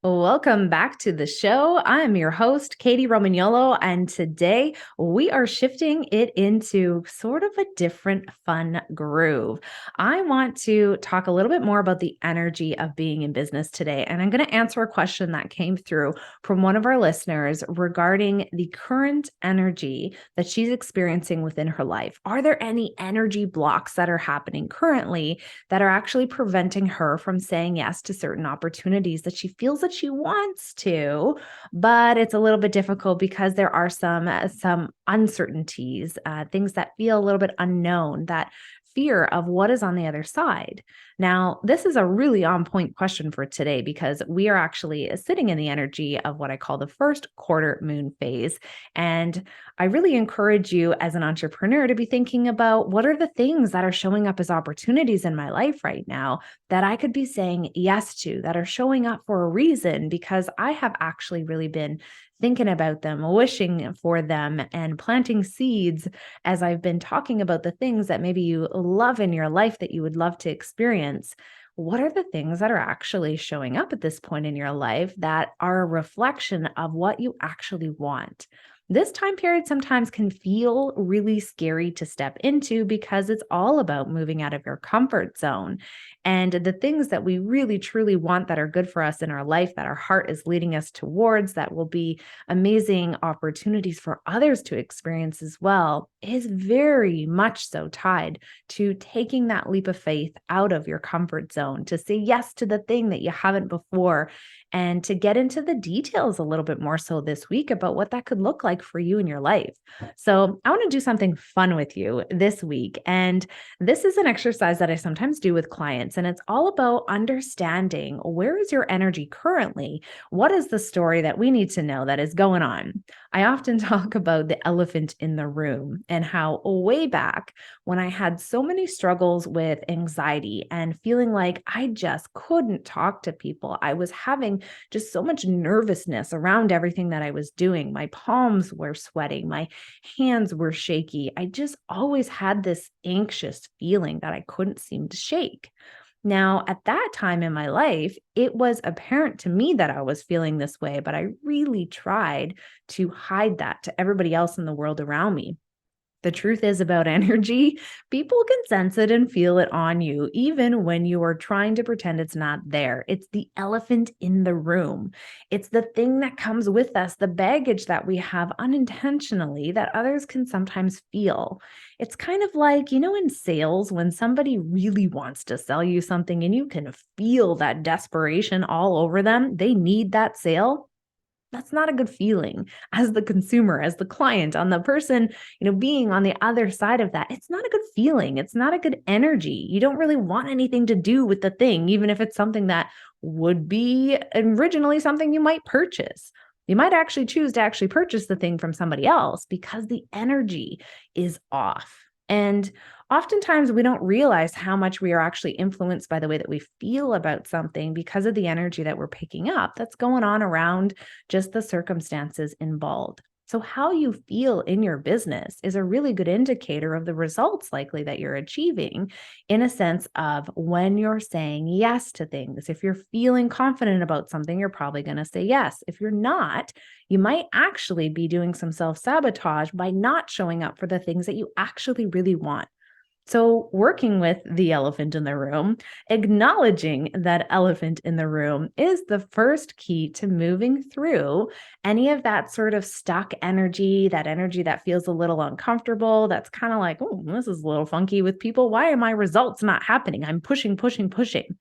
Welcome back to the show. I'm your host, Katie Romagnolo, and today we are shifting it into sort of a different fun groove. I want to talk a little bit more about the energy of being in business today, and I'm going to answer a question that came through from one of our listeners regarding the current energy that she's experiencing within her life. Are there any energy blocks that are happening currently that are actually preventing her from saying yes to certain opportunities that she feels that she wants to, but it's a little bit difficult because there are some uncertainties, things that feel a little bit unknown, that fear of what is on the other side. Now, this is a really on point question for today because we are actually sitting in the energy of what I call the first quarter moon phase. And I really encourage you as an entrepreneur to be thinking about what are the things that are showing up as opportunities in my life right now that I could be saying yes to, that are showing up for a reason, because I have actually really been thinking about them, wishing for them, and planting seeds as I've been talking about the things that maybe you love in your life that you would love to experience. What are the things that are actually showing up at this point in your life that are a reflection of what you actually want? This time period sometimes can feel really scary to step into because it's all about moving out of your comfort zone. And the things that we really truly want that are good for us in our life, that our heart is leading us towards, that will be amazing opportunities for others to experience as well, is very much so tied to taking that leap of faith out of your comfort zone, to say yes to the thing that you haven't before, and to get into the details a little bit more so this week about what that could look like for you in your life. So, I want to do something fun with you this week. And this is an exercise that I sometimes do with clients, and it's all about understanding, where is your energy currently? What is the story that we need to know that is going on? I often talk about the elephant in the room and how way back when I had so many struggles with anxiety and feeling like I just couldn't talk to people, I was having just so much nervousness around everything that I was doing. My palms were sweating, my hands were shaky. I just always had this anxious feeling that I couldn't seem to shake. Now, at that time in my life, it was apparent to me that I was feeling this way, but I really tried to hide that to everybody else in the world around me. The truth is about energy, people can sense it and feel it on you, even when you are trying to pretend it's not there. It's the elephant in the room. It's the thing that comes with us, the baggage that we have unintentionally that others can sometimes feel. It's kind of like, in sales, when somebody really wants to sell you something and you can feel that desperation all over them, they need that sale. That's not a good feeling as the consumer, as the client, on the person, being on the other side of that. It's not a good feeling. It's not a good energy. You don't really want anything to do with the thing, even if it's something that would be originally something you might purchase. You might actually choose to actually purchase the thing from somebody else because the energy is off. And oftentimes we don't realize how much we are actually influenced by the way that we feel about something because of the energy that we're picking up that's going on around just the circumstances involved. So, how you feel in your business is a really good indicator of the results likely that you're achieving, in a sense of when you're saying yes to things. If you're feeling confident about something, you're probably going to say yes. If you're not, you might actually be doing some self sabotage by not showing up for the things that you actually really want. So, working with the elephant in the room, acknowledging that elephant in the room is the first key to moving through any of that sort of stuck energy, that energy that feels a little uncomfortable, that's kind of like, oh, this is a little funky with people. Why are my results not happening? I'm pushing, pushing, pushing.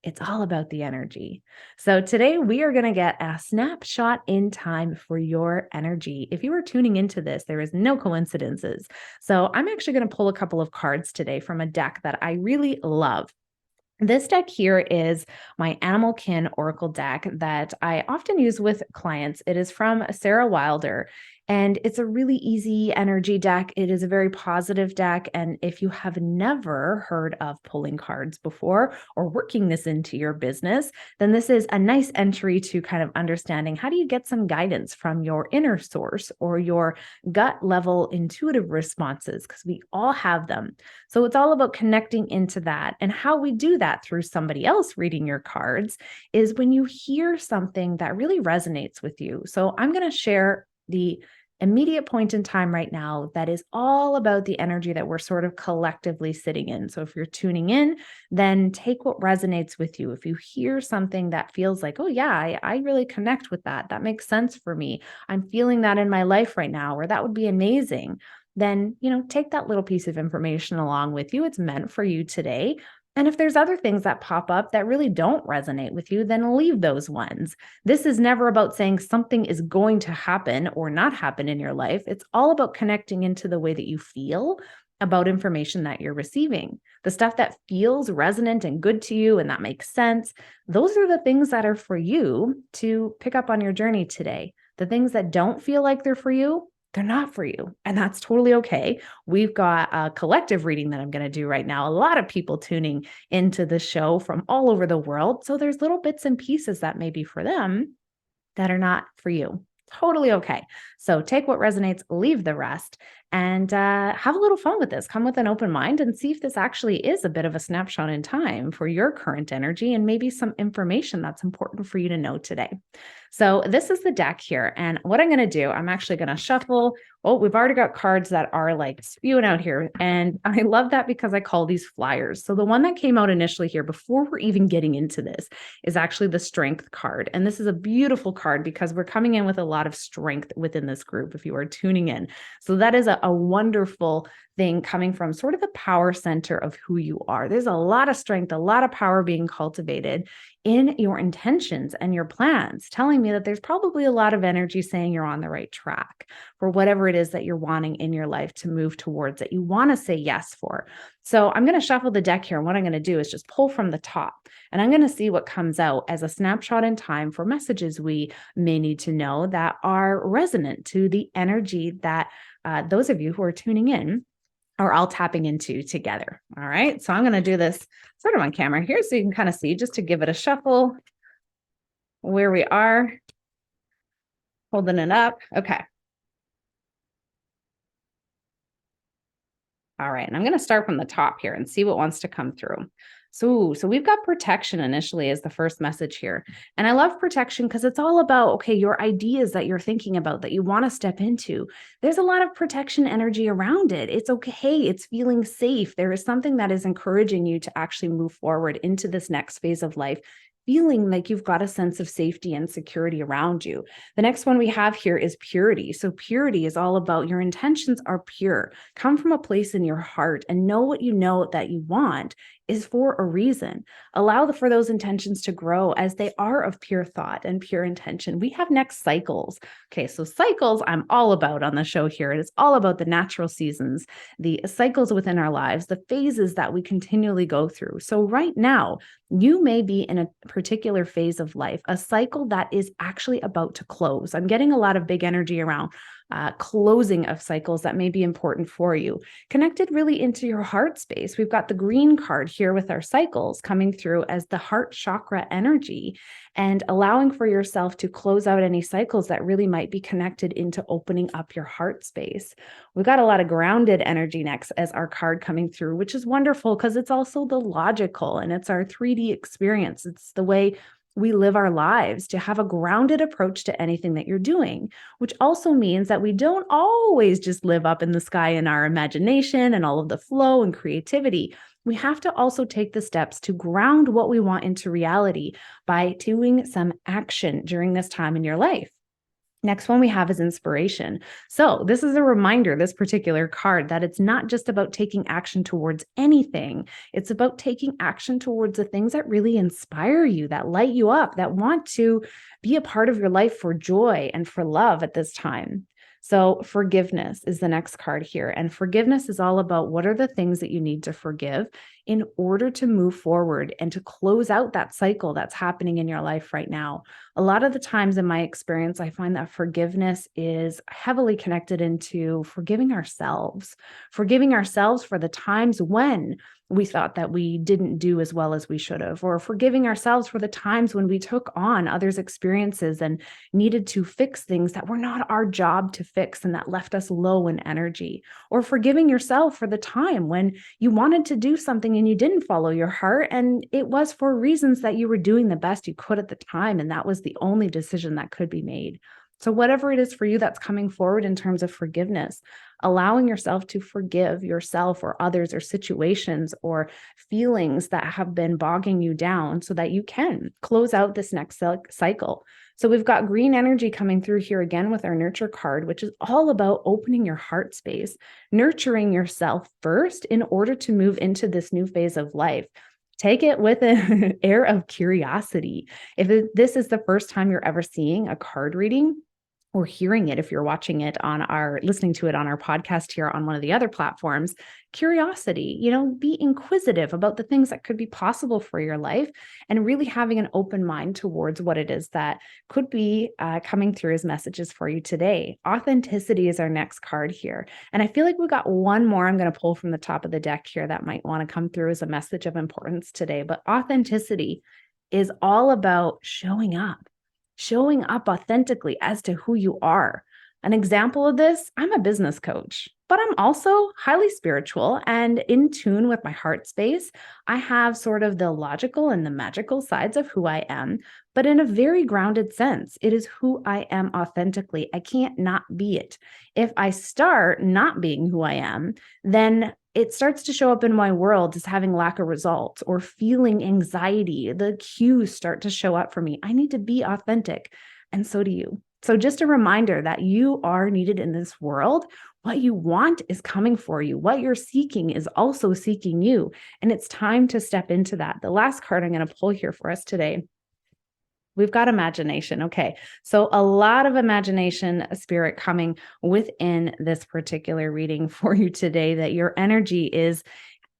It's all about the energy. So today we are going to get a snapshot in time for your energy. If you are tuning into this, there is no coincidences. So I'm actually going to pull a couple of cards today from a deck that I really love. This deck here is my Animal Kin Oracle deck that I often use with clients. It is from Sarah Wilder. And it's a really easy energy deck. It is a very positive deck. And if you have never heard of pulling cards before or working this into your business, then this is a nice entry to kind of understanding how do you get some guidance from your inner source or your gut level intuitive responses, because we all have them. So it's all about connecting into that. And how we do that through somebody else reading your cards is when you hear something that really resonates with you. So I'm going to share the immediate point in time right now that is all about the energy that we're sort of collectively sitting in. So if you're tuning in, then take what resonates with you. If you hear something that feels like, oh yeah, I really connect with that. That makes sense for me. I'm feeling that in my life right now, or that would be amazing. Then, take that little piece of information along with you. It's meant for you today. And if there's other things that pop up that really don't resonate with you, then leave those ones. This is never about saying something is going to happen or not happen in your life. It's all about connecting into the way that you feel about information that you're receiving. The stuff that feels resonant and good to you and that makes sense, those are the things that are for you to pick up on your journey today. The things that don't feel like they're for you, they're not for you. And that's totally okay. We've got a collective reading that I'm going to do right now. A lot of people tuning into the show from all over the world. So there's little bits and pieces that may be for them that are not for you. Totally okay. So take what resonates, leave the rest, and have a little fun with this. Come with an open mind and see if this actually is a bit of a snapshot in time for your current energy and maybe some information that's important for you to know today. So this is the deck here. And what I'm going to do, I'm actually going to shuffle. Oh, we've already got cards that are like spewing out here. And I love that because I call these flyers. So the one that came out initially here before we're even getting into this is actually the strength card. And this is a beautiful card because we're coming in with a lot of strength within this group if you are tuning in. So that is a wonderful thing coming from sort of the power center of who you are. There's a lot of strength, a lot of power being cultivated in your intentions and your plans, telling me that there's probably a lot of energy saying you're on the right track for whatever it is that you're wanting in your life to move towards, that you want to say yes for. So I'm going to shuffle the deck here. And what I'm going to do is just pull from the top, and I'm going to see what comes out as a snapshot in time for messages we may need to know that are resonant to the energy that those of you who are tuning in are all tapping into together. All right. So I'm going to do this sort of on camera here so you can kind of see, just to give it a shuffle where we are, holding it up. Okay. All right. And I'm going to start from the top here and see what wants to come through. So we've got protection initially as the first message here. And I love protection because it's all about, okay, your ideas that you're thinking about that you want to step into. There's a lot of protection energy around it. It's okay. It's feeling safe. There is something that is encouraging you to actually move forward into this next phase of life, feeling like you've got a sense of safety and security around you. The next one we have here is purity. So purity is all about your intentions are pure. Come from a place in your heart and know what you know that you want is for a reason. Allow for those intentions to grow as they are of pure thought and pure intention. We have next cycles. Okay, so cycles I'm all about on the show here. It is all about the natural seasons, the cycles within our lives, the phases that we continually go through. So right now, you may be in a particular phase of life, a cycle that is actually about to close. I'm getting a lot of big energy around closing of cycles that may be important for you. Connected really into your heart space. We've got the green card here with our cycles coming through as the heart chakra energy, and allowing for yourself to close out any cycles that really might be connected into opening up your heart space. We've got a lot of grounded energy next as our card coming through, which is wonderful because it's also the logical and it's our 3D experience. It's the way we live our lives, to have a grounded approach to anything that you're doing, which also means that we don't always just live up in the sky in our imagination and all of the flow and creativity. We have to also take the steps to ground what we want into reality by doing some action during this time in your life. Next one we have is inspiration. So this is a reminder, this particular card, that it's not just about taking action towards anything. It's about taking action towards the things that really inspire you, that light you up, that want to be a part of your life for joy and for love at this time. So forgiveness is the next card here. And forgiveness is all about what are the things that you need to forgive in order to move forward and to close out that cycle that's happening in your life right now. A lot of the times in my experience, I find that forgiveness is heavily connected into forgiving ourselves for the times when we thought that we didn't do as well as we should have, or forgiving ourselves for the times when we took on others' experiences and needed to fix things that were not our job to fix and that left us low in energy, or forgiving yourself for the time when you wanted to do something and you didn't follow your heart, and it was for reasons that you were doing the best you could at the time, and that was the only decision that could be made. So, whatever it is for you that's coming forward in terms of forgiveness, allowing yourself to forgive yourself or others or situations or feelings that have been bogging you down so that you can close out this next cycle. So, we've got green energy coming through here again with our nurture card, which is all about opening your heart space, nurturing yourself first in order to move into this new phase of life. Take it with an air of curiosity. If this is the first time you're ever seeing a card reading, or hearing it if you're watching it listening to it on our podcast here on one of the other platforms, curiosity, be inquisitive about the things that could be possible for your life and really having an open mind towards what it is that could be coming through as messages for you today. Authenticity is our next card here. And I feel like we've got one more I'm going to pull from the top of the deck here that might want to come through as a message of importance today. But authenticity is all about showing up authentically as to who you are. An example of this, I'm a business coach, but I'm also highly spiritual and in tune with my heart space. I have sort of the logical and the magical sides of who I am, but in a very grounded sense. It is who I am authentically. I can't not be it. If I start not being who I am, then it starts to show up in my world as having lack of results or feeling anxiety. The cues start to show up for me. I need to be authentic, and so do you. So just a reminder that you are needed in this world. What you want is coming for you. What you're seeking is also seeking you. And it's time to step into that. The last card I'm going to pull here for us today, we've got imagination. Okay. So a lot of imagination spirit coming within this particular reading for you today, that your energy is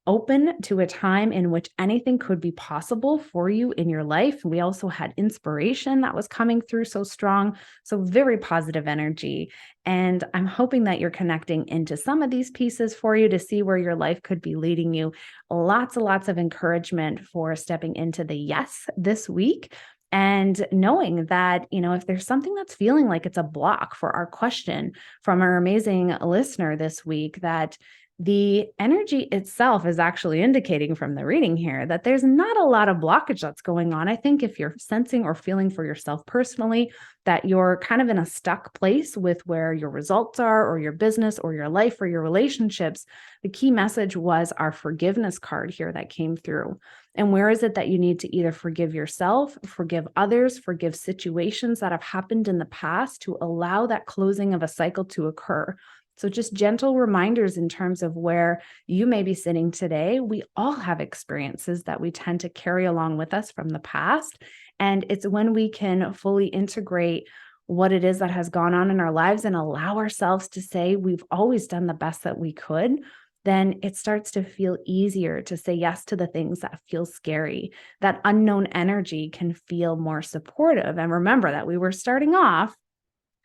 open to a time in which anything could be possible for you in your life. We also had inspiration that was coming through so strong. So very positive energy. And I'm hoping that you're connecting into some of these pieces for you to see where your life could be leading you. Lots and lots of encouragement for stepping into the yes this week. And knowing that, if there's something that's feeling like it's a block for our question from our amazing listener this week, that the energy itself is actually indicating from the reading here that there's not a lot of blockage that's going on. I think if you're sensing or feeling for yourself personally that you're kind of in a stuck place with where your results are, or your business, or your life, or your relationships, the key message was our forgiveness card here that came through. And where is it that you need to either forgive yourself, forgive others, forgive situations that have happened in the past to allow that closing of a cycle to occur? So just gentle reminders in terms of where you may be sitting today. We all have experiences that we tend to carry along with us from the past. And it's when we can fully integrate what it is that has gone on in our lives and allow ourselves to say we've always done the best that we could, then it starts to feel easier to say yes to the things that feel scary. That unknown energy can feel more supportive. And remember that we were starting off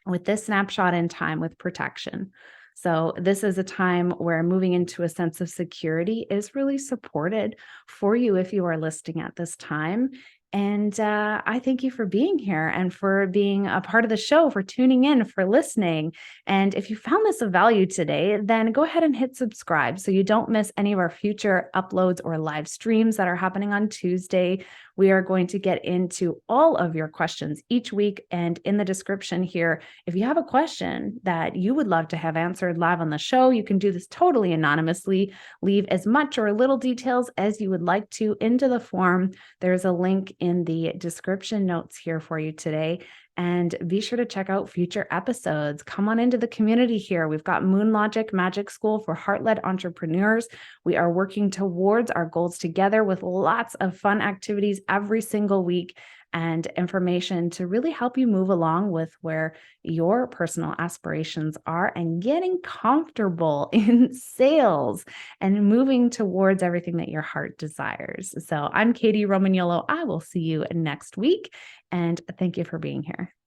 with this snapshot in time with protection. So this is a time where moving into a sense of security is really supported for you if you are listening at this time. And I thank you for being here and for being a part of the show, for tuning in, for listening. And if you found this of value today, then go ahead and hit subscribe so you don't miss any of our future uploads or live streams that are happening on Tuesday. We are going to get into all of your questions each week. And in the description here, if you have a question that you would love to have answered live on the show, you can do this totally anonymously. Leave as much or little details as you would like to into the form. There's a link in the description notes here for you today. And be sure to check out future episodes. Come on into the community here. We've got Moon Logic Magic School for heart-led entrepreneurs. We are working towards our goals together with lots of fun activities every single week. and information to really help you move along with where your personal aspirations are and getting comfortable in sales and moving towards everything that your heart desires. So I'm Katie Romagnolo. I will see you next week. And thank you for being here.